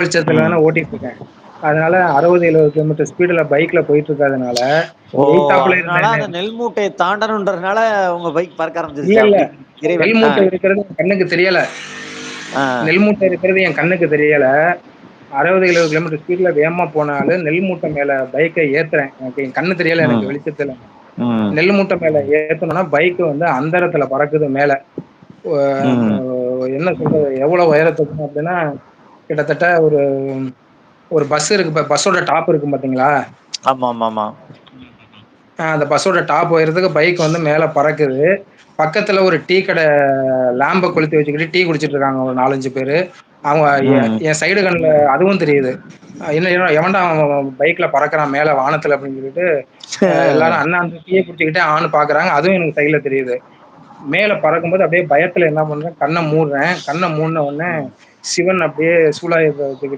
வெளிச்சத்துல ம். தானே ஓட்டிட்டு இருக்கேன். அதனால 60, 70 கிலோமீட்டர் ஸ்பீடுல பைக்ல போயிட்டு இருக்கறதுனால, ஓ! எய்த்தாப்ல இருந்த அதனால அந்த நெல் மூட்டைய தாண்டணுன்றதுனால உங்க பைக் பறக்க இல்ல, ஆரம்பிச்சுருச்சா? இல்ல. அப்படி இறைவன். நெல் மூட்டை இருக்கிறது என் கண்ணுக்கு தெரியல. ஆ. நெல் மூட்டை இருக்கிறது என் கண்ணுக்கு தெரியல. 60, 70 கிலோமீட்டர் ஸ்பீட்ல வேகமா போனாலும், நெல் மூட்டை மேல பைக்க ஏத்துறேன். எனக்கு என் கண்ணு தெரியல எனக்கு ம். வெளிச்சத்துல. ம். நெல் மூட்டை மேல ஏத்துனோன, பைக் வந்து அந்தரத்துல பறக்குது மேல. ஒ ம். என்ன சொல்றது? எவ்வளவு உயரத்துக்கு அப்டின்னா, கிட்டத்தட்ட ஒரு ஒரு பஸ் இருக்கு பஸ்ஸோட டாப் இருக்கும் பார்த்தீங்களா? ஆமாமாமா. அந்த பஸ்ஸோட டாப் உயரத்துக்கு பைக் வந்து மேல பறக்குது. பக்கத்துல ஒரு டீ கடை லேம்ப கொளுத்தி வச்சுக்கிட்டு டீ குடிச்சிட்டு இருக்காங்க ஒரு 4, 5 பேரு. அவங்க ம். என் சைடு கண்ல அதுவும் தெரியுது. என்ன எவன்டா அவன் பைக்ல பறக்குறான் மேல வானத்துல அப்படின்னு சொல்லிட்டு, எல்லாரும் அண்ணன் அந்த டீய குடிச்சுக்கிட்டே ஆன்னு பார்க்குறாங்க. அதுவும் எனக்கு சைடுல தெரியுது. மேல பறக்கும்போது அப்படியே பயத்துல என்ன பண்றேன், கண்ண மூடுறேன். கண்ண மூடுன உடனே ம். சிவன் அப்படியே சூலாயுதத்த வச்சுக்கிட்டு